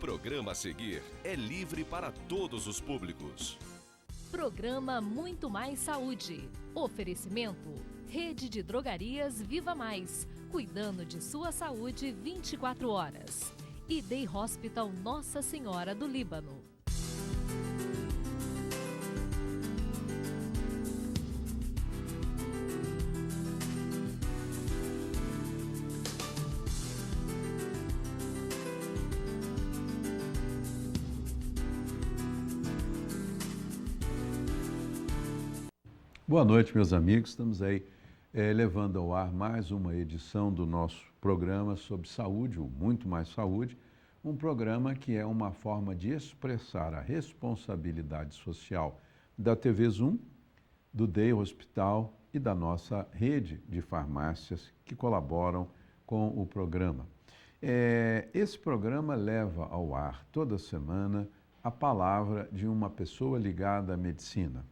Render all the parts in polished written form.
programa a seguir é livre para todos os públicos. Programa Muito Mais Saúde. Oferecimento: Rede de Drogarias Viva Mais. Cuidando de sua saúde 24 horas. E Day Hospital Nossa Senhora do Líbano. Boa noite, meus amigos. Estamos aí levando ao ar mais uma edição do nosso programa sobre saúde, o Muito Mais Saúde, um programa que é uma forma de expressar a responsabilidade social da TV Zoom, do Day Hospital e da nossa rede de farmácias que colaboram com o programa. Esse programa leva ao ar toda semana a palavra de uma pessoa ligada à medicina.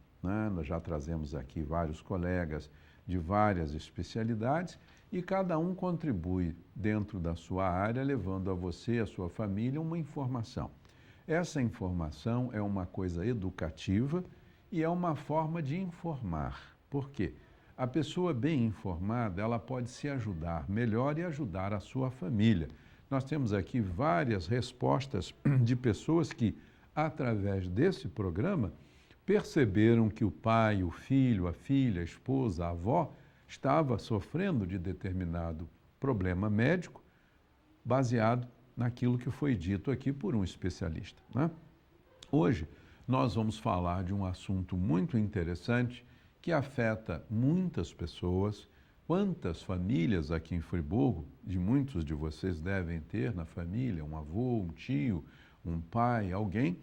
Nós já trazemos aqui vários colegas de várias especialidades e cada um contribui dentro da sua área, levando a você e a sua família uma informação. Essa informação é uma coisa educativa e é uma forma de informar. Por quê? A pessoa bem informada, ela pode se ajudar melhor e ajudar a sua família. Nós temos aqui várias respostas de pessoas que, através desse programa, perceberam que o pai, o filho, a filha, a esposa, a avó estava sofrendo de determinado problema médico baseado naquilo que foi dito aqui por um especialista, né? Hoje nós vamos falar de um assunto muito interessante que afeta muitas pessoas. Quantas famílias aqui em Friburgo, de muitos de vocês devem ter na família, um avô, um tio, um pai, alguém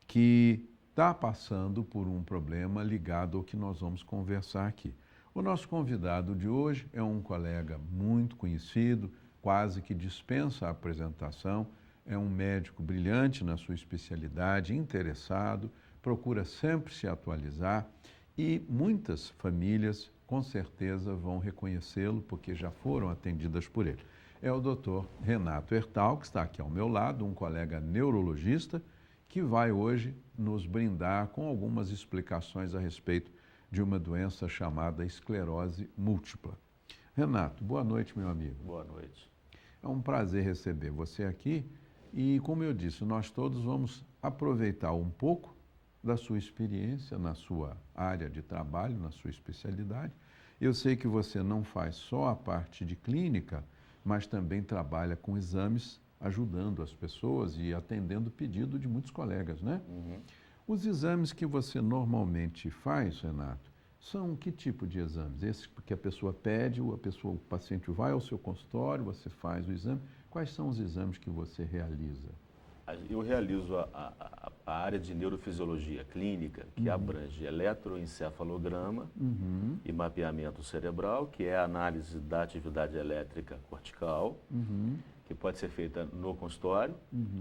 que está passando por um problema ligado ao que nós vamos conversar aqui. O nosso convidado de hoje é um colega muito conhecido, quase que dispensa a apresentação, é um médico brilhante na sua especialidade, interessado, procura sempre se atualizar e muitas famílias com certeza vão reconhecê-lo porque já foram atendidas por ele. É o Dr. Renato Ertal, que está aqui ao meu lado, um colega neurologista, que vai hoje nos brindar com algumas explicações a respeito de uma doença chamada esclerose múltipla. Renato, boa noite, meu amigo. Boa noite. É um prazer receber você aqui e, como eu disse, nós todos vamos aproveitar um pouco da sua experiência na sua área de trabalho, na sua especialidade. Eu sei que você não faz só a parte de clínica, mas também trabalha com exames, ajudando as pessoas e atendendo o pedido de muitos colegas, né? Uhum. Os exames que você normalmente faz, Renato, são que tipo de exames? Esses que a pessoa pede, o paciente vai ao seu consultório, você faz o exame. Quais são os exames que você realiza? Eu realizo a área de neurofisiologia clínica, que abrange eletroencefalograma e mapeamento cerebral, que é a análise da atividade elétrica cortical, que pode ser feita no consultório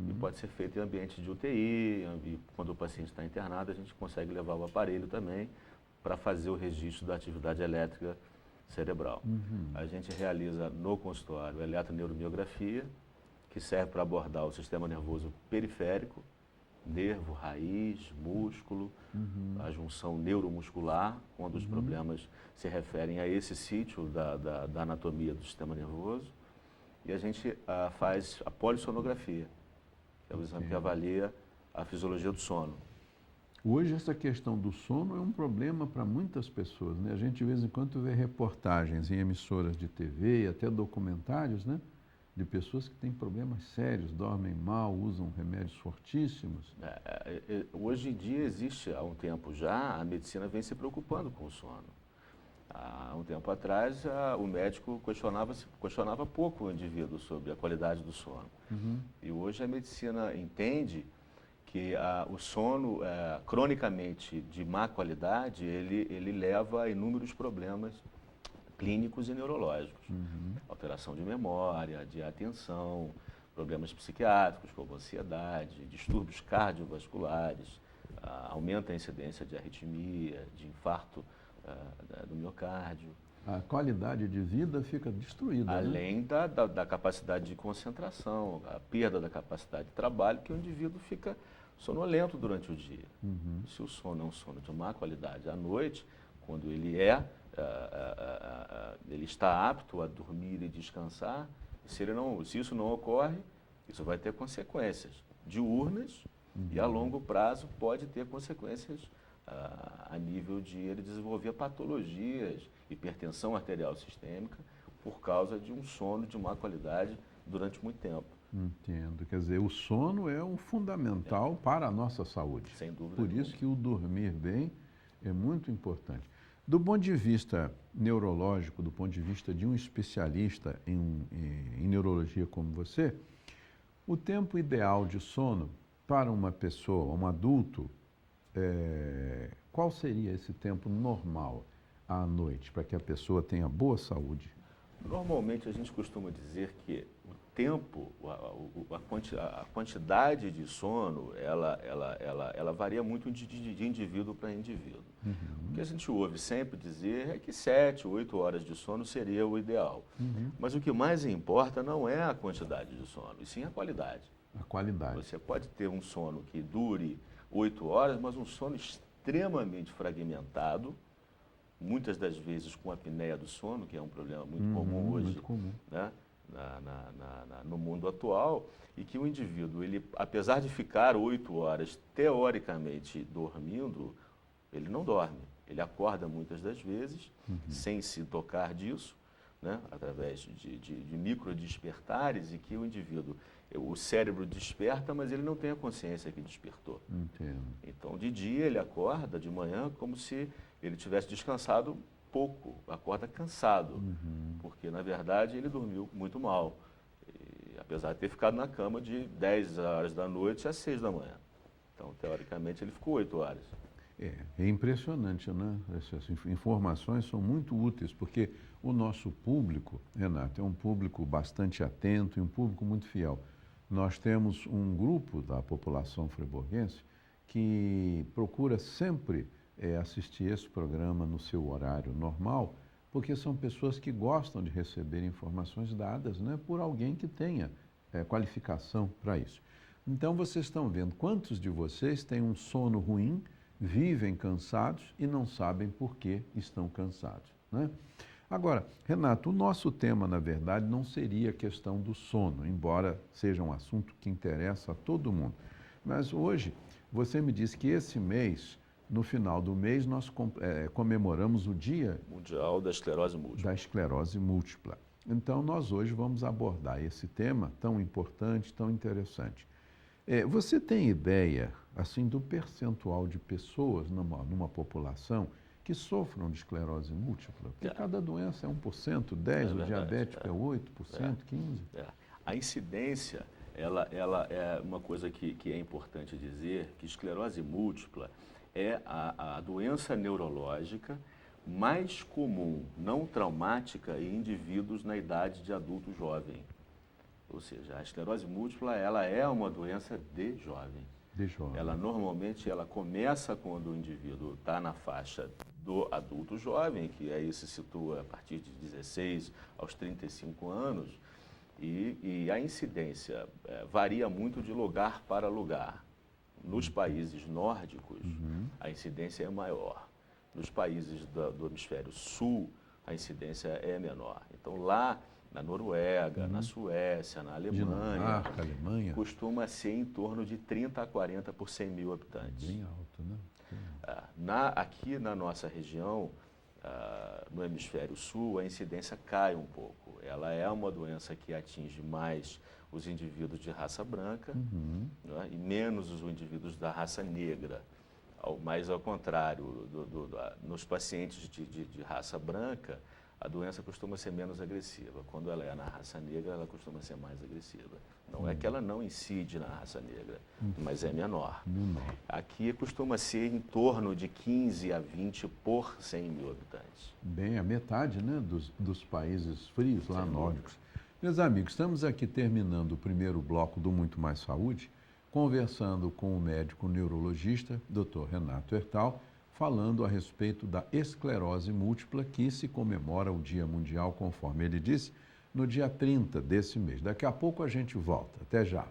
e pode ser feita em ambiente de UTI, e quando o paciente está internado, a gente consegue levar o aparelho também para fazer o registro da atividade elétrica cerebral. A gente realiza no consultório eletroneuromiografia, que serve para abordar o sistema nervoso periférico, nervo, raiz, músculo, a junção neuromuscular, quando os problemas se referem a esse sítio da anatomia do sistema nervoso. E a gente faz a polissonografia, que é o exame que avalia a fisiologia do sono. Hoje essa questão do sono é um problema para muitas pessoas, né? A gente de vez em quando vê reportagens em emissoras de TV e até documentários, né? De pessoas que têm problemas sérios, dormem mal, usam remédios fortíssimos. Hoje em dia existe, há um tempo já, a medicina vem se preocupando com o sono. Há um tempo atrás, o médico questionava pouco o indivíduo sobre a qualidade do sono. E hoje a medicina entende que o sono, cronicamente de má qualidade, ele leva a inúmeros problemas clínicos e neurológicos. Alteração de memória, de atenção, problemas psiquiátricos como ansiedade, distúrbios cardiovasculares, aumenta a incidência de arritmia, de infarto do miocárdio. a qualidade de vida fica destruída. Além da capacidade de concentração, a perda da capacidade de trabalho, que o indivíduo fica sonolento durante o dia. Se o sono é um sono de má qualidade à noite, quando ele ele está apto a dormir e descansar, se isso não ocorre, isso vai ter consequências diurnas e a longo prazo pode ter consequências a nível de ele desenvolver patologias, hipertensão arterial sistêmica, por causa de um sono de má qualidade durante muito tempo. Entendo. Quer dizer, o sono é um fundamental para a nossa saúde. Sem dúvida Por nenhuma. isso que o dormir bem é muito importante. Do ponto de vista neurológico, do ponto de vista de um especialista em neurologia como você, o tempo ideal de sono para uma pessoa, um adulto, qual seria esse tempo normal à noite para que a pessoa tenha boa saúde? Normalmente a gente costuma dizer que o tempo, a quantidade de sono, ela varia muito de indivíduo para indivíduo. O que a gente ouve sempre dizer é que 7, 8 horas de sono seria o ideal. Mas o que mais importa não é a quantidade de sono, e sim a qualidade. A qualidade. Você pode ter um sono que dure 8 horas, mas um sono extremamente fragmentado, muitas das vezes com apneia do sono, que é um problema muito comum hoje, muito comum. Né? No mundo atual, e que o indivíduo, ele, apesar de ficar 8 horas teoricamente dormindo, ele não dorme. Ele acorda muitas das vezes, sem se tocar disso, né? Através de micro despertares, e que o indivíduo, o cérebro desperta, mas ele não tem a consciência que despertou. Entendo. Então, de dia ele acorda, de manhã, como se ele tivesse descansado pouco, acorda cansado, porque, na verdade, ele dormiu muito mal, apesar de ter ficado na cama de 10 horas da noite às 6 da manhã. Então, teoricamente, ele ficou 8 horas. É impressionante, né? Essas informações são muito úteis, porque o nosso público, Renato, é um público bastante atento e um público muito fiel. Nós temos um grupo da população friburguense que procura sempre assistir esse programa no seu horário normal, porque são pessoas que gostam de receber informações dadas, né, por alguém que tenha qualificação para isso. Então, vocês estão vendo quantos de vocês têm um sono ruim, vivem cansados e não sabem por que estão cansados, né? Agora, Renato, o nosso tema, na verdade, não seria a questão do sono, embora seja um assunto que interessa a todo mundo. Mas hoje, você me disse que esse mês, no final do mês, nós comemoramos o Dia Mundial da Esclerose Múltipla. Da esclerose múltipla. Então, nós hoje vamos abordar esse tema tão importante, tão interessante. Você tem ideia, assim, do percentual de pessoas numa população que sofram de esclerose múltipla? Porque cada doença é 1%, 10%, o diabético é 8%, 15%. A incidência, ela é uma coisa que é importante dizer, que esclerose múltipla é a doença neurológica mais comum, não traumática, em indivíduos na idade de adulto jovem. Ou seja, a esclerose múltipla, ela é uma doença de jovem. De jovem. Ela normalmente começa quando o indivíduo está na faixa do adulto jovem, que aí se situa a partir de 16 aos 35 anos, e a incidência varia muito de lugar para lugar. Nos países nórdicos, a incidência é maior. Nos países do hemisfério sul, a incidência é menor. Então, lá na Noruega, na Suécia, na Alemanha, Alemanha, costuma ser em torno de 30 a 40 por 100 mil habitantes. Bem alto, né? Aqui na nossa região, no hemisfério sul, a incidência cai um pouco. Ela é uma doença que atinge mais os indivíduos de raça branca, né, e menos os indivíduos da raça negra. Mas, ao contrário, nos pacientes de raça branca, a doença costuma ser menos agressiva. Quando ela é na raça negra, ela costuma ser mais agressiva. Não é que ela não incide na raça negra, mas é menor. Aqui costuma ser em torno de 15 a 20 por 100 mil habitantes. Bem, a metade, né, dos países frios lá nórdicos. Meus amigos, estamos aqui terminando o primeiro bloco do Muito Mais Saúde, conversando com o médico neurologista, Dr. Renato Ertal, falando a respeito da esclerose múltipla, que se comemora o Dia Mundial, conforme ele disse, no dia 30 desse mês. Daqui a pouco a gente volta. Até já.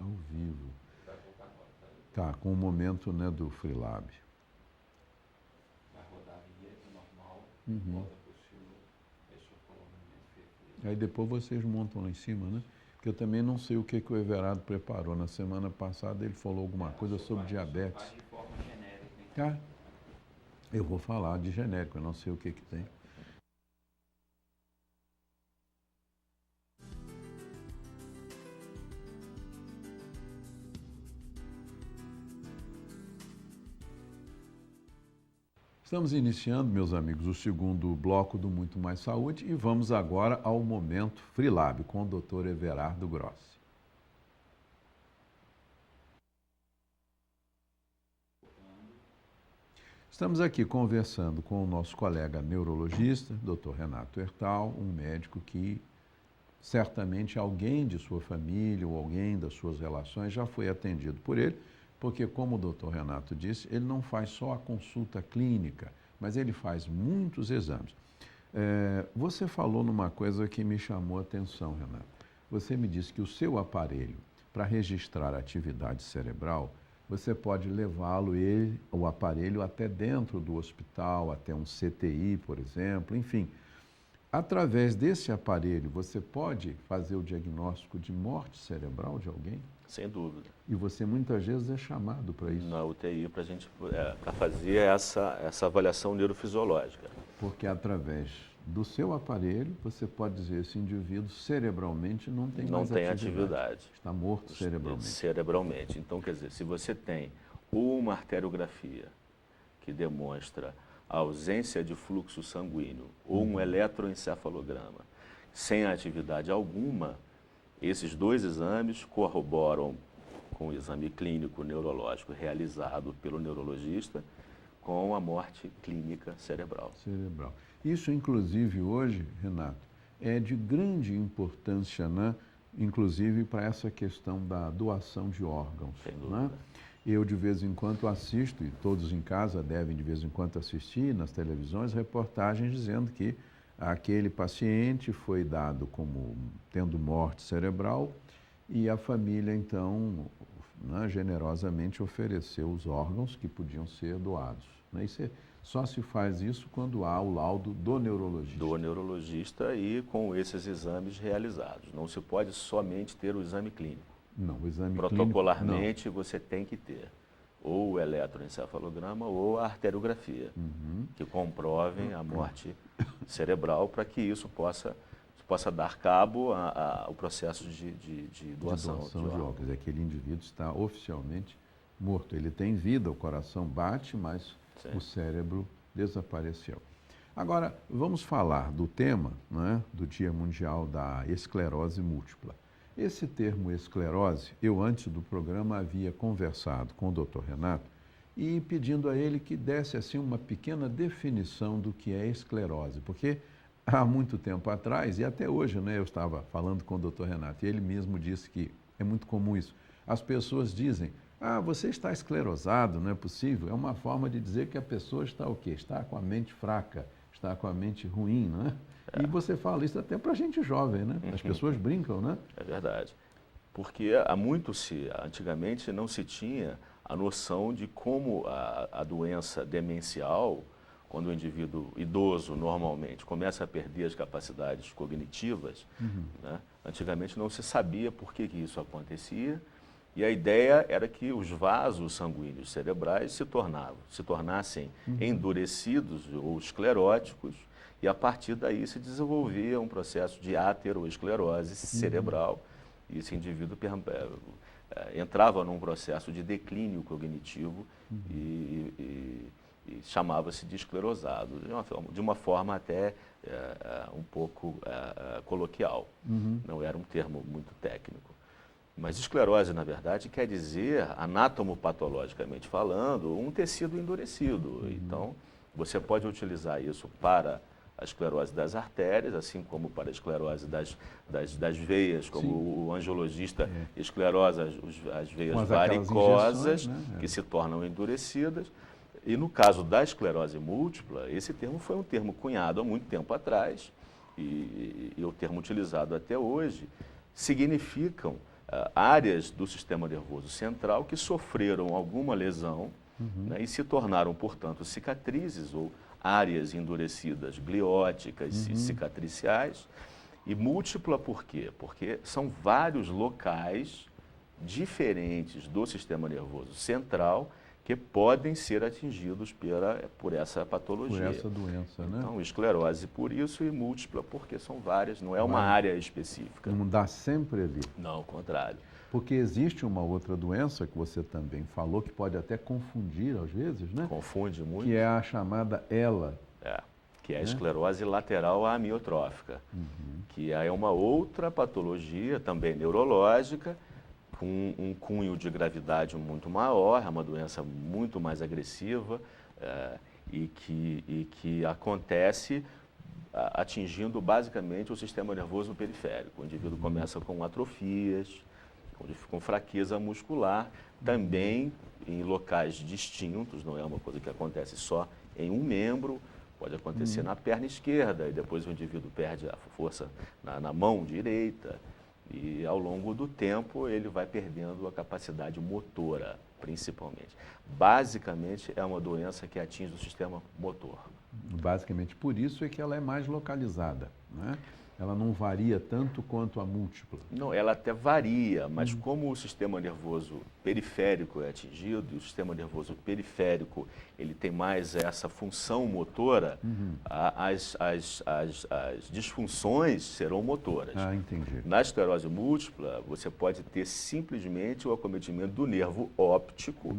Ao vivo. Tá, com o momento, né, do Freelab. Vai rodar a vinheta normal, Uhum. volta para o estilo, deixa eu pôr o movimento feito. Aí depois vocês montam lá em cima, né? Porque eu também não sei o que o Everardo preparou. Na semana passada ele falou alguma coisa sobre diabetes. Faz de forma genérica, hein? Ah, eu vou falar de genérico, eu não sei o que tem. Estamos iniciando, meus amigos, o segundo bloco do Muito Mais Saúde e vamos agora ao Momento Freelab com o Dr. Everardo Grossi. Estamos aqui conversando com o nosso colega neurologista, Dr. Renato Hertal, um médico que certamente alguém de sua família ou alguém das suas relações já foi atendido por ele, porque, como o Dr. Renato disse, ele não faz só a consulta clínica, mas ele faz muitos exames. Você falou numa coisa que me chamou a atenção, Renato. Você me disse que o seu aparelho, para registrar a atividade cerebral, você pode levá-lo, o aparelho, até dentro do hospital, até um CTI, por exemplo, enfim. Através desse aparelho, você pode fazer o diagnóstico de morte cerebral de alguém? Sem dúvida. E você muitas vezes é chamado para isso. Na UTI para a gente para fazer essa avaliação neurofisiológica. Porque através do seu aparelho, você pode dizer esse indivíduo cerebralmente não tem mais atividade. Está morto cerebralmente. Cerebralmente. Então, quer dizer, se você tem uma arteriografia que demonstra a ausência de fluxo sanguíneo ou um eletroencefalograma sem atividade alguma, esses dois exames corroboram com o exame clínico neurológico realizado pelo neurologista com a morte clínica cerebral. Cerebral. Isso, inclusive, hoje, Renato, é de grande importância, né? Inclusive para essa questão da doação de órgãos. Sem dúvida. Né? Eu, de vez em quando, assisto, e todos em casa devem, de vez em quando, assistir nas televisões, reportagens dizendo que aquele paciente foi dado como tendo morte cerebral e a família, então, né, generosamente ofereceu os órgãos que podiam ser doados. Né? Só se faz isso quando há o laudo do neurologista. Do neurologista e com esses exames realizados. Não se pode somente ter o exame clínico. Não, o exame protocolarmente clínico, você tem que ter ou o eletroencefalograma ou a arteriografia, que comprovem a morte cerebral para que isso possa dar cabo ao processo de doação de órgãos. Aquele indivíduo está oficialmente morto. Ele tem vida, o coração bate, mas sim, o cérebro desapareceu. Agora, vamos falar do tema, né, do Dia Mundial da Esclerose Múltipla. Esse termo esclerose, eu antes do programa havia conversado com o Dr. Renato e pedindo a ele que desse assim uma pequena definição do que é esclerose, porque há muito tempo atrás, e até hoje, né, eu estava falando com o Dr. Renato, e ele mesmo disse que é muito comum isso. As pessoas dizem, você está esclerosado, não é possível? É uma forma de dizer que a pessoa está o quê? Está com a mente fraca, está com a mente ruim, não é? E você fala isso até para gente jovem, né? As pessoas brincam, né? É verdade. Porque antigamente não se tinha a noção de como a doença demencial, quando o indivíduo idoso normalmente começa a perder as capacidades cognitivas, né? Antigamente não se sabia por que isso acontecia e a ideia era que os vasos sanguíneos cerebrais se tornassem endurecidos ou escleróticos e a partir daí se desenvolvia um processo de ateroesclerose cerebral e esse indivíduo entrava num processo de declínio cognitivo e chamava-se de esclerosado, de uma forma até um pouco coloquial. Não era um termo muito técnico. Mas esclerose, na verdade, quer dizer, anatomopatologicamente falando, um tecido endurecido. Então, você pode utilizar isso para a esclerose das artérias, assim como para a esclerose das veias, como Sim. o angiologista esclerosa as veias Com aquelas varicosas, injeções, né? que se tornam endurecidas. E no caso da esclerose múltipla, esse termo foi um termo cunhado há muito tempo atrás, e o termo utilizado até hoje, significam áreas do sistema nervoso central que sofreram alguma lesão, né, e se tornaram, portanto, cicatrizes ou áreas endurecidas, glióticas e cicatriciais. E múltipla por quê? Porque são vários locais diferentes do sistema nervoso central que podem ser atingidos por essa patologia. Por essa doença, né? Então, esclerose por isso e múltipla porque são várias, não é uma área específica. Não dá sempre ali. Não, ao contrário. Porque existe uma outra doença que você também falou, que pode até confundir às vezes, né? Confunde muito. Que é a chamada ELA. Que é a esclerose lateral amiotrófica, que é uma outra patologia, também neurológica, com um cunho de gravidade muito maior, é uma doença muito mais agressiva e que acontece atingindo basicamente o sistema nervoso periférico. O indivíduo começa com atrofias, com fraqueza muscular, também em locais distintos, não é uma coisa que acontece só em um membro, pode acontecer na perna esquerda, e depois o indivíduo perde a força na mão direita, e ao longo do tempo ele vai perdendo a capacidade motora, principalmente. Basicamente é uma doença que atinge o sistema motor. Basicamente por isso é que ela é mais localizada, né? Ela não varia tanto quanto a múltipla. Não, ela até varia, mas como o sistema nervoso periférico é atingido, e o sistema nervoso periférico ele tem mais essa função motora, as disfunções serão motoras. Ah, entendi. Na esclerose múltipla, você pode ter simplesmente o acometimento do nervo óptico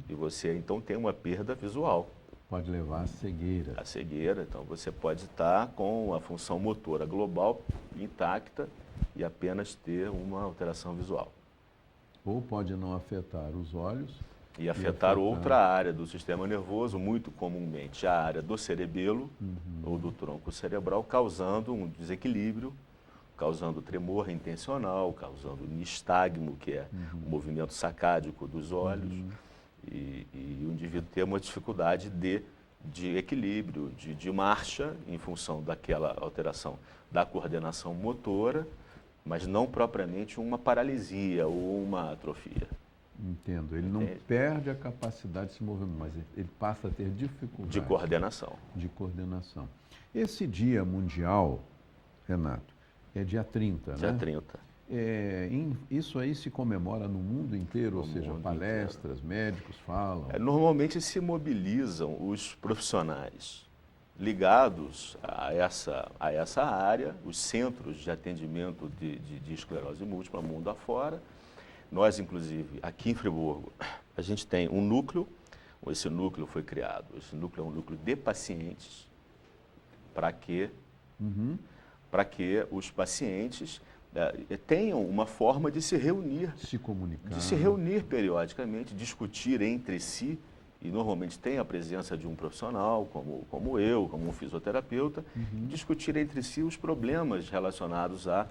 e você então tem uma perda visual. Pode levar à cegueira. A cegueira, então você pode estar com a função motora global intacta e apenas ter uma alteração visual. Ou pode não afetar os olhos. E afetar outra área do sistema nervoso, muito comumente a área do cerebelo ou do tronco cerebral, causando um desequilíbrio, causando tremor intencional, causando nistagmo, que é o movimento sacádico dos olhos. E o indivíduo tem uma dificuldade de equilíbrio, de marcha, em função daquela alteração da coordenação motora, mas não propriamente uma paralisia ou uma atrofia. Entendo. Ele não perde a capacidade de se mover, mas ele passa a ter dificuldade. De coordenação. De coordenação. Esse Dia Mundial, Renato, é dia 30, né? Dia 30. Isso aí se comemora no mundo inteiro, ou seja, mundo palestras, médicos falam. Normalmente se mobilizam os profissionais ligados a essa área, os centros de atendimento de esclerose múltipla, mundo afora. Nós, inclusive, aqui em Friburgo, a gente tem um núcleo, esse núcleo foi criado, esse núcleo é um núcleo de pacientes, para que os pacientes tenham uma forma de se reunir. Se comunicar. De se reunir periodicamente, discutir entre si, e normalmente tem a presença de um profissional, como eu, como um fisioterapeuta, discutir entre si os problemas relacionados à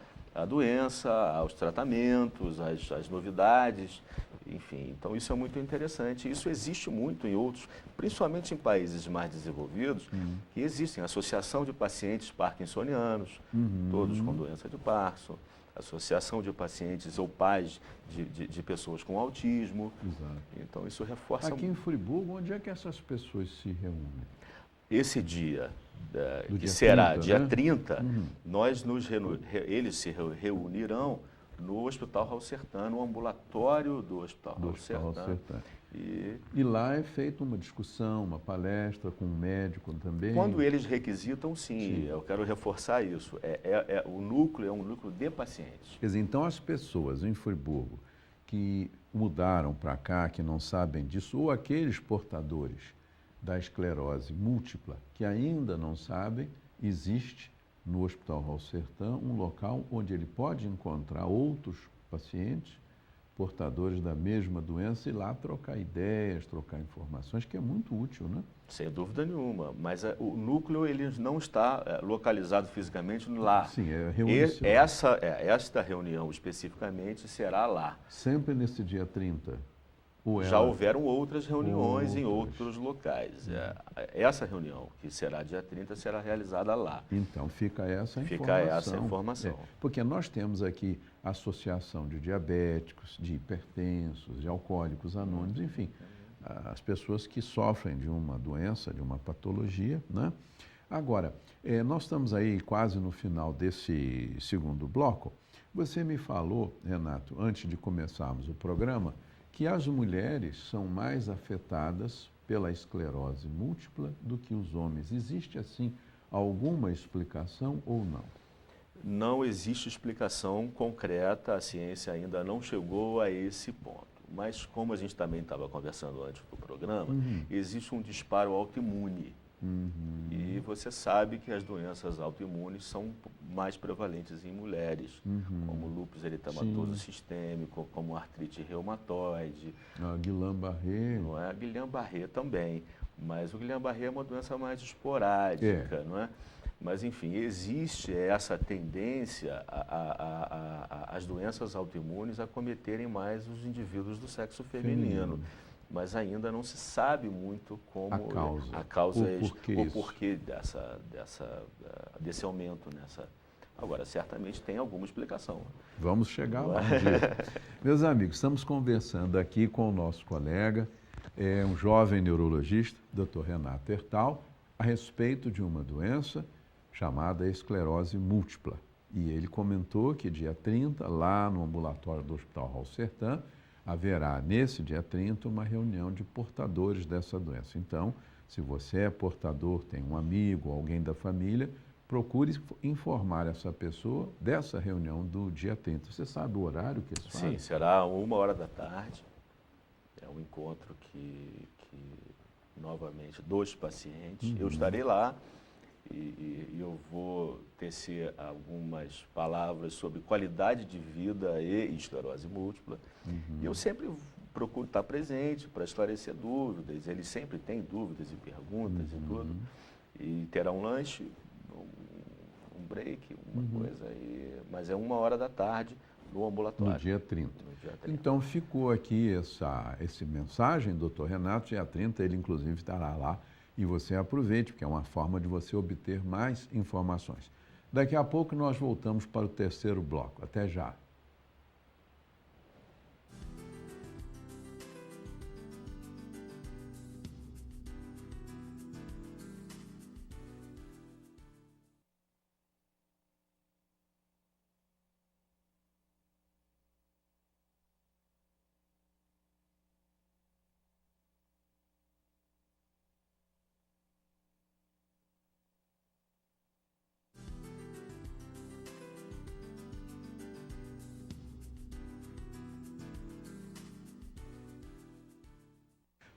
doença, aos tratamentos, às novidades, enfim. Então isso é muito interessante. Isso existe muito em outros, principalmente em países mais desenvolvidos, que existem associação de pacientes parkinsonianos, todos com doença de Parkinson, associação de pacientes ou pais de pessoas com autismo. Exato. Então isso reforça... Aqui em Friburgo, onde é que essas pessoas se reúnem? Esse dia, que dia será 30, dia né? 30, eles se reunirão no Hospital Raul Sertan, no ambulatório do Hospital Raul Sertan. E lá é feita uma discussão, uma palestra com um médico também? Quando eles requisitam, sim. Eu quero reforçar isso. O núcleo é um núcleo de pacientes. Quer dizer, então as pessoas em Friburgo que mudaram para cá, que não sabem disso, ou aqueles portadores da esclerose múltipla que ainda não sabem, existe no Hospital Raul Sertan um local onde ele pode encontrar outros pacientes portadores da mesma doença e lá trocar ideias, trocar informações, que é muito útil, né? Sem dúvida nenhuma, mas o núcleo ele não está localizado fisicamente lá. Sim, é reunião. Esta reunião especificamente será lá. Sempre nesse dia 30? Já houveram outras reuniões em outros locais. Essa reunião, que será dia 30, será realizada lá. Então, fica essa informação. Fica essa informação. Porque nós temos aqui a associação de diabéticos, de hipertensos, de alcoólicos anônimos, enfim, as pessoas que sofrem de uma doença, de uma patologia, né? Agora, nós estamos aí quase no final desse segundo bloco. Você me falou, Renato, antes de começarmos o programa, que as mulheres são mais afetadas pela esclerose múltipla do que os homens. Existe, assim, alguma explicação ou não? Não existe explicação concreta, a ciência ainda não chegou a esse ponto. Mas, como a gente também estava conversando antes do programa, existe um disparo autoimune. E você sabe que as doenças autoimunes são mais prevalentes em mulheres, como lúpus eritematoso sistêmico, como artrite reumatoide. A Guillain-Barré. Não é? A Guillain-Barré também, mas o Guillain-Barré é uma doença mais esporádica, não é? Mas, enfim, existe essa tendência as doenças autoimunes acometerem mais os indivíduos do sexo feminino. Mas ainda não se sabe muito como a causa o porquê desse aumento nessa. Agora, certamente tem alguma explicação. Vamos chegar lá um dia. Meus amigos, estamos conversando aqui com o nosso colega, um jovem neurologista, Dr. Renato Ertal, a respeito de uma doença chamada esclerose múltipla. E ele comentou que dia 30, lá no ambulatório do Hospital Raul Sertan, haverá, nesse dia 30, uma reunião de portadores dessa doença. Então, se você é portador, tem um amigo, alguém da família, procure informar essa pessoa dessa reunião do dia 30. Você sabe o horário que eles fazem? Sim, será 13h. É um encontro que novamente, 2 pacientes. Eu estarei lá e eu vou tecer algumas palavras sobre qualidade de vida e esclerose múltipla. E eu sempre procuro estar presente para esclarecer dúvidas. Eles sempre têm dúvidas e perguntas e tudo. E terá um lanche, um break, uma coisa. Mas é 13h no ambulatório. No dia 30. No dia 30. Então ficou aqui essa mensagem, doutor Renato, dia 30, ele inclusive estará lá. E você aproveite, porque é uma forma de você obter mais informações. Daqui a pouco nós voltamos para o terceiro bloco. Até já.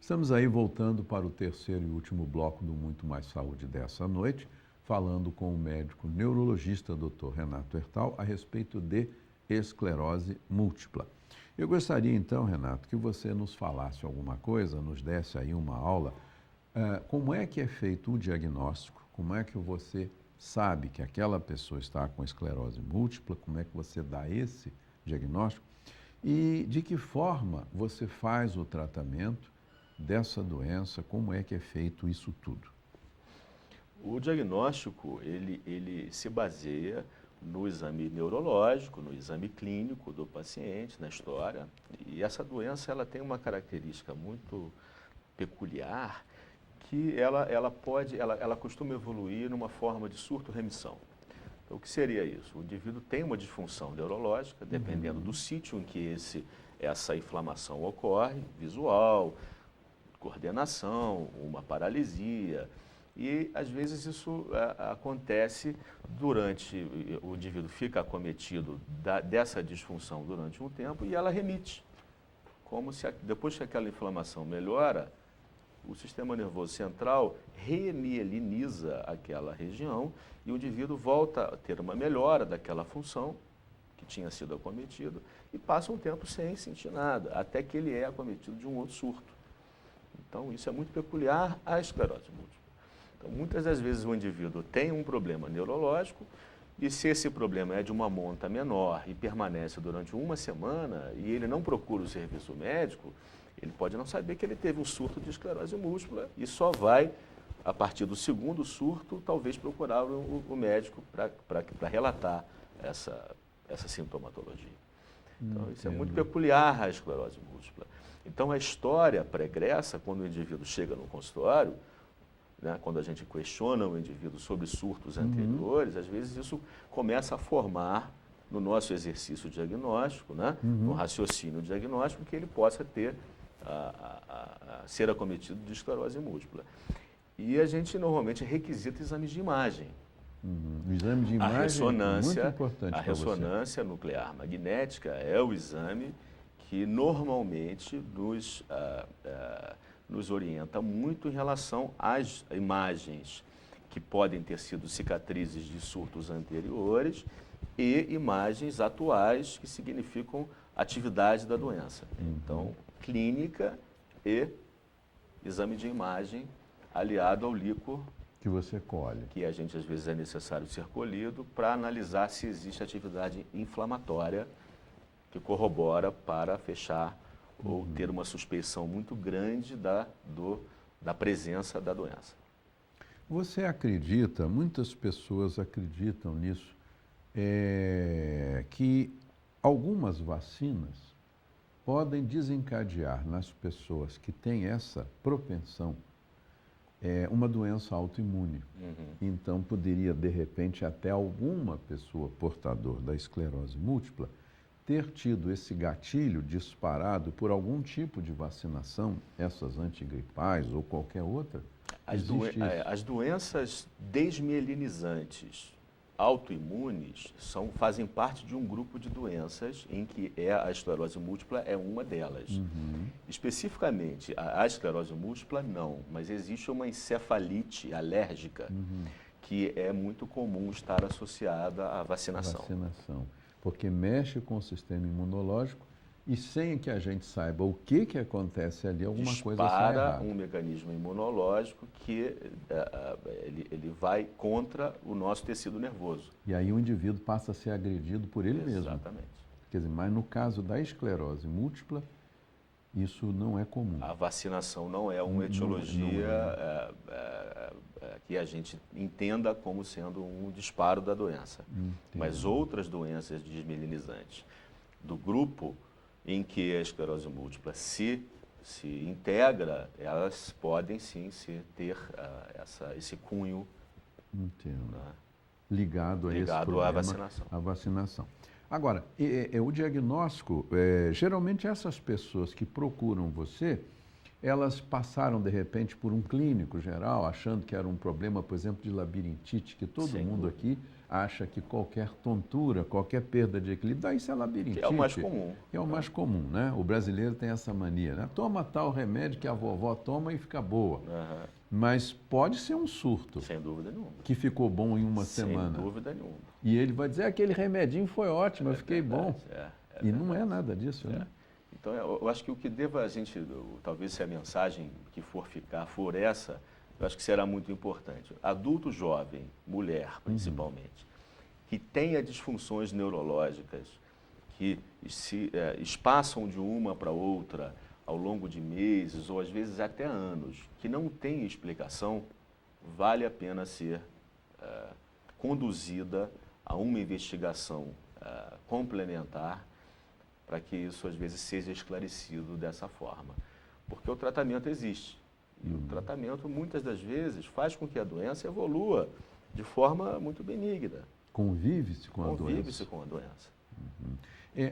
Estamos aí voltando para o terceiro e último bloco do Muito Mais Saúde dessa noite, falando com o médico neurologista Dr. Renato Ertal a respeito de esclerose múltipla. Eu gostaria então, Renato, que você nos falasse alguma coisa, nos desse aí uma aula, como é que é feito o diagnóstico, como é que você sabe que aquela pessoa está com esclerose múltipla, como é que você dá esse diagnóstico e de que forma você faz o tratamento dessa doença, como é que é feito isso tudo? O diagnóstico, ele se baseia no exame neurológico, no exame clínico do paciente, na história. E essa doença, ela tem uma característica muito peculiar, que ela costuma evoluir numa forma de surto-remissão. Então, o que seria isso? O indivíduo tem uma disfunção neurológica, dependendo do sítio em que essa inflamação ocorre, visual, coordenação, uma paralisia, e às vezes isso acontece o indivíduo fica acometido dessa disfunção durante um tempo e ela remite, como se depois que aquela inflamação melhora, o sistema nervoso central remieliniza aquela região e o indivíduo volta a ter uma melhora daquela função que tinha sido acometido e passa um tempo sem sentir nada, até que ele é acometido de um outro surto. Então, isso é muito peculiar à esclerose múltipla. Então, muitas das vezes o indivíduo tem um problema neurológico e se esse problema é de uma monta menor e permanece durante uma semana e ele não procura o serviço médico, ele pode não saber que ele teve um surto de esclerose múltipla e só vai, a partir do segundo surto, talvez procurar o médico para relatar essa sintomatologia. Então, isso é muito peculiar à esclerose múltipla. Então, a história pregressa, quando o indivíduo chega no consultório, né, quando a gente questiona o indivíduo sobre surtos anteriores, às vezes isso começa a formar no nosso exercício diagnóstico, né, no raciocínio diagnóstico, que ele possa ter, ser acometido de esclerose múltipla. E a gente normalmente requisita exames de imagem. O exame de imagem é muito importante. A ressonância nuclear magnética é o exame que normalmente nos orienta muito em relação às imagens que podem ter sido cicatrizes de surtos anteriores e imagens atuais que significam atividade da doença. Então, clínica e exame de imagem aliado ao líquor que você colhe. Que a gente às vezes é necessário ser colhido para analisar se existe atividade inflamatória que corrobora para fechar ou ter uma suspeição muito grande da presença da doença. Você acredita, muitas pessoas acreditam nisso, que algumas vacinas podem desencadear nas pessoas que têm essa propensão uma doença autoimune. Então, poderia, de repente, até alguma pessoa portadora da esclerose múltipla ter tido esse gatilho disparado por algum tipo de vacinação, essas antigripais ou qualquer outra? As doenças desmielinizantes autoimunes fazem parte de um grupo de doenças em que a esclerose múltipla é uma delas. Especificamente, a esclerose múltipla não, mas existe uma encefalite alérgica que é muito comum estar associada à vacinação. Porque mexe com o sistema imunológico e sem que a gente saiba o que acontece ali, alguma coisa sai errada. Dispara um mecanismo imunológico que ele vai contra o nosso tecido nervoso. E aí o indivíduo passa a ser agredido por ele mesmo. Exatamente. Quer dizer, mas no caso da esclerose múltipla, isso não é comum. A vacinação não é uma etiologia que a gente entenda como sendo um disparo da doença. Mas outras doenças desmielinizantes do grupo em que a esclerose múltipla se integra, elas podem sim ter esse cunho ligado a esse problema, à vacinação. Agora, o diagnóstico, geralmente essas pessoas que procuram você, elas passaram de repente por um clínico geral, achando que era um problema, por exemplo, de labirintite, que todo mundo aqui acha que qualquer tontura, qualquer perda de equilíbrio, isso é labirintite. Que é o mais comum. É o mais comum, né? O brasileiro tem essa mania, né? Toma tal remédio que a vovó toma e fica boa. Mas pode ser um surto. Sem dúvida nenhuma. Que ficou bom em uma semana. Sem dúvida nenhuma. E ele vai dizer, aquele remedinho foi ótimo, eu fiquei bom. E não é nada disso, né? Então, eu acho que o que deva a gente, talvez se a mensagem que for essa, eu acho que será muito importante. Adulto jovem, mulher principalmente, que tenha disfunções neurológicas, que se espaçam de uma para outra ao longo de meses ou às vezes até anos, que não tem explicação, vale a pena ser conduzida a uma investigação complementar para que isso às vezes seja esclarecido dessa forma. Porque o tratamento existe. E o tratamento, muitas das vezes, faz com que a doença evolua de forma muito benigna. Convive-se com a doença. Convive-se com a doença.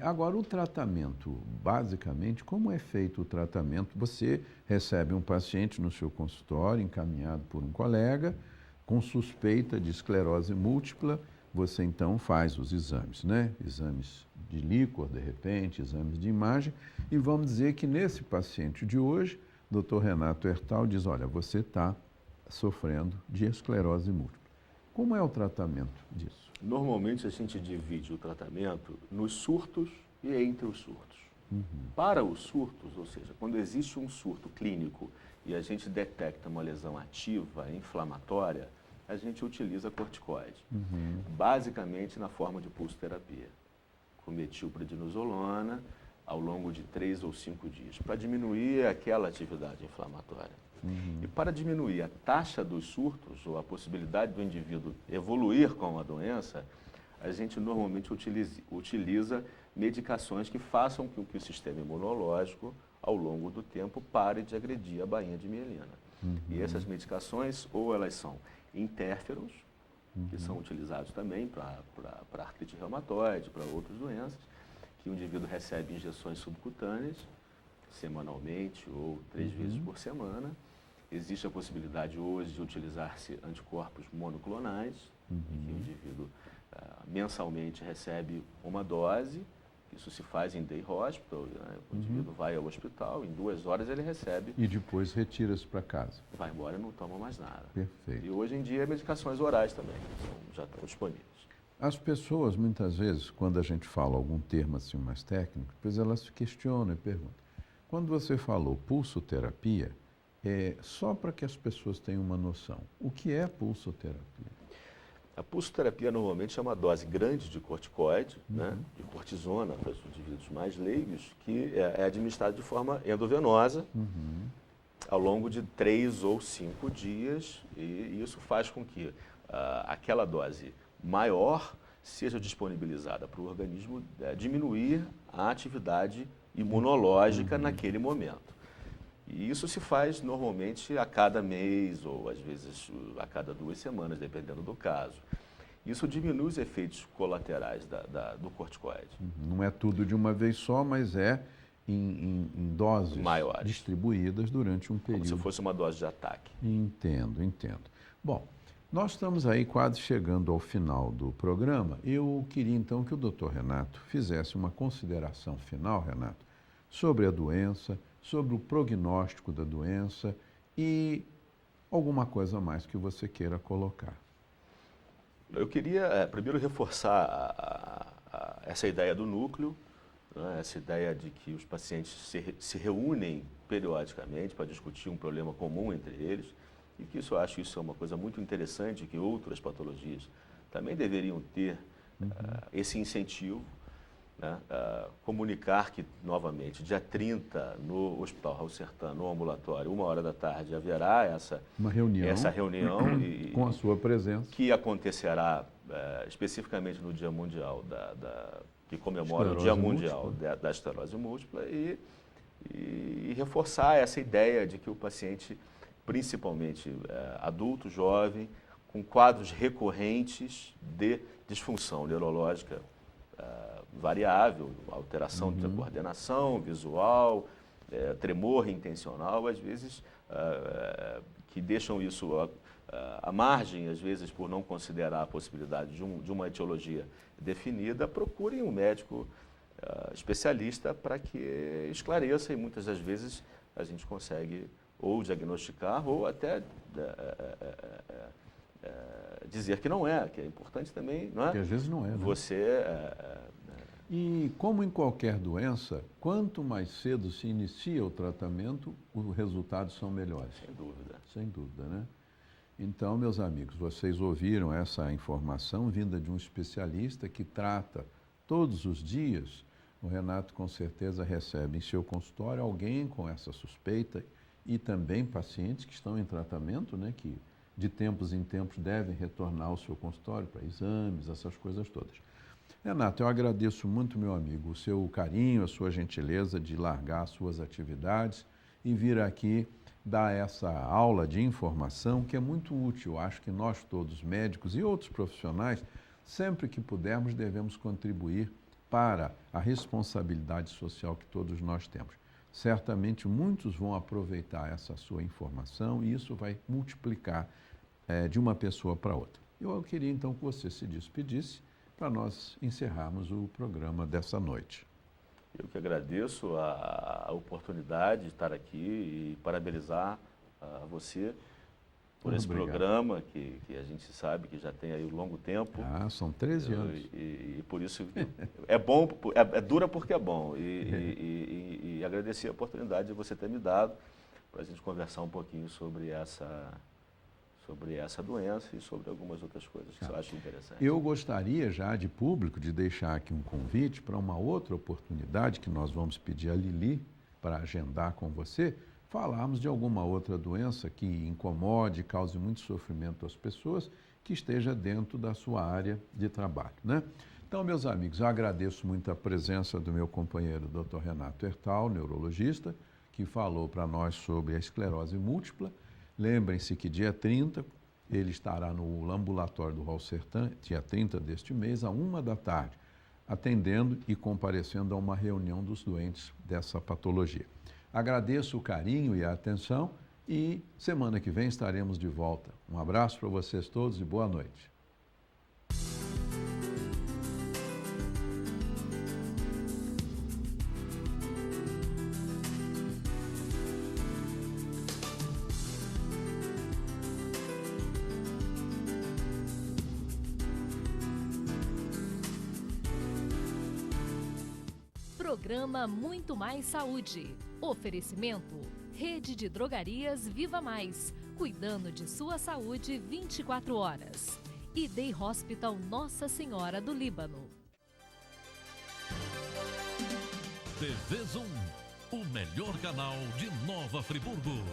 Agora, o tratamento, basicamente, como é feito o tratamento? Você recebe um paciente no seu consultório, encaminhado por um colega, com suspeita de esclerose múltipla, você então faz os exames, né? Exames de líquor, de repente, exames de imagem, e vamos dizer que nesse paciente de hoje, Dr. Renato Ertal diz, olha, você está sofrendo de esclerose múltipla. Como é o tratamento disso? Normalmente a gente divide o tratamento nos surtos e entre os surtos. Para os surtos, ou seja, quando existe um surto clínico e a gente detecta uma lesão ativa, inflamatória, a gente utiliza corticoide, basicamente na forma de pulsoterapia, com metilprednisolona, ao longo de 3 ou 5 dias, para diminuir aquela atividade inflamatória. E para diminuir a taxa dos surtos, ou a possibilidade do indivíduo evoluir com a doença, a gente normalmente utiliza medicações que façam com que o sistema imunológico, ao longo do tempo, pare de agredir a bainha de mielina. E essas medicações, ou elas são interferons, que são utilizados também para artrite reumatoide, para outras doenças, que o indivíduo recebe injeções subcutâneas, semanalmente ou 3 vezes por semana. Existe a possibilidade hoje de utilizar-se anticorpos monoclonais, em que o indivíduo mensalmente recebe uma dose. Isso se faz em day hospital, né? O indivíduo vai ao hospital, em 2 horas ele recebe. E depois retira-se para casa. Vai embora e não toma mais nada. Perfeito. E hoje em dia medicações orais também já estão disponíveis. As pessoas, muitas vezes, quando a gente fala algum termo assim mais técnico, depois elas se questionam e perguntam. Quando você falou pulsoterapia, só para que as pessoas tenham uma noção, o que é pulsoterapia? A pulsoterapia normalmente é uma dose grande de corticoide, né, de cortisona para os indivíduos mais leigos, que é administrada de forma endovenosa ao longo de 3 ou 5 dias, e isso faz com que aquela dose maior seja disponibilizada para o organismo diminuir a atividade imunológica naquele momento. E isso se faz normalmente a cada mês ou às vezes a cada 2 semanas, dependendo do caso. Isso diminui os efeitos colaterais do corticoide. Não é tudo de uma vez só, mas é em doses maiores, distribuídas durante um período. Como se fosse uma dose de ataque. Entendo. Bom, nós estamos aí quase chegando ao final do programa. Eu queria então que o Dr. Renato fizesse uma consideração final, Renato, sobre a doença, sobre o prognóstico da doença e alguma coisa mais que você queira colocar. Eu queria primeiro reforçar essa ideia do núcleo, né, essa ideia de que os pacientes se reúnem periodicamente para discutir um problema comum entre eles, e que eu acho isso é uma coisa muito interessante, que outras patologias também deveriam ter esse incentivo. Né, comunicar que, novamente, dia 30, no Hospital Raul Sertan, no ambulatório, 1h da tarde, haverá essa reunião e, com a sua presença, que acontecerá especificamente no Dia Mundial, que comemora o Dia Mundial da Esclerose Múltipla, e reforçar essa ideia de que o paciente, principalmente adulto, jovem, com quadros recorrentes de disfunção neurológica variável, alteração de coordenação visual, tremor intencional, às vezes, que deixam isso à margem, às vezes por não considerar a possibilidade de uma etiologia definida, procurem um médico especialista para que esclareça, e muitas das vezes a gente consegue ou diagnosticar ou até dizer que não é, que é importante também, não é? Que às vezes não é, né? Você... E como em qualquer doença, quanto mais cedo se inicia o tratamento, os resultados são melhores. Sem dúvida. Sem dúvida, né? Então, meus amigos, vocês ouviram essa informação vinda de um especialista que trata todos os dias. O Renato com certeza recebe em seu consultório alguém com essa suspeita e também pacientes que estão em tratamento, né, que de tempos em tempos devem retornar ao seu consultório para exames, essas coisas todas. Renato, eu agradeço muito, meu amigo, o seu carinho, a sua gentileza de largar as suas atividades e vir aqui dar essa aula de informação que é muito útil. Acho que nós todos, médicos e outros profissionais, sempre que pudermos, devemos contribuir para a responsabilidade social que todos nós temos. Certamente muitos vão aproveitar essa sua informação e isso vai multiplicar de uma pessoa para outra. Eu queria então que você se despedisse para nós encerrarmos o programa dessa noite. Eu que agradeço a oportunidade de estar aqui e parabenizar a você por esse Obrigado. programa que a gente sabe que já tem aí um longo tempo. São 13 anos. E por isso é bom, dura porque é bom. E agradecer a oportunidade de você ter me dado para a gente conversar um pouquinho sobre essa doença e sobre algumas outras coisas que eu acho interessante. Eu gostaria já de público de deixar aqui um convite para uma outra oportunidade que nós vamos pedir a Lili para agendar com você, falarmos de alguma outra doença que incomode, cause muito sofrimento às pessoas, que esteja dentro da sua área de trabalho, né? Então, meus amigos, eu agradeço muito a presença do meu companheiro Dr. Renato Hertal, neurologista, que falou para nós sobre a esclerose múltipla. Lembrem-se que dia 30 ele estará no ambulatório do Hall Sertã, dia 30 deste mês, à 13h, atendendo e comparecendo a uma reunião dos doentes dessa patologia. Agradeço o carinho e a atenção e semana que vem estaremos de volta. Um abraço para vocês todos e boa noite. Programa Muito Mais Saúde. Oferecimento: Rede de Drogarias Viva Mais. Cuidando de sua saúde 24 horas. E Day Hospital Nossa Senhora do Líbano. TV Zoom, o melhor canal de Nova Friburgo.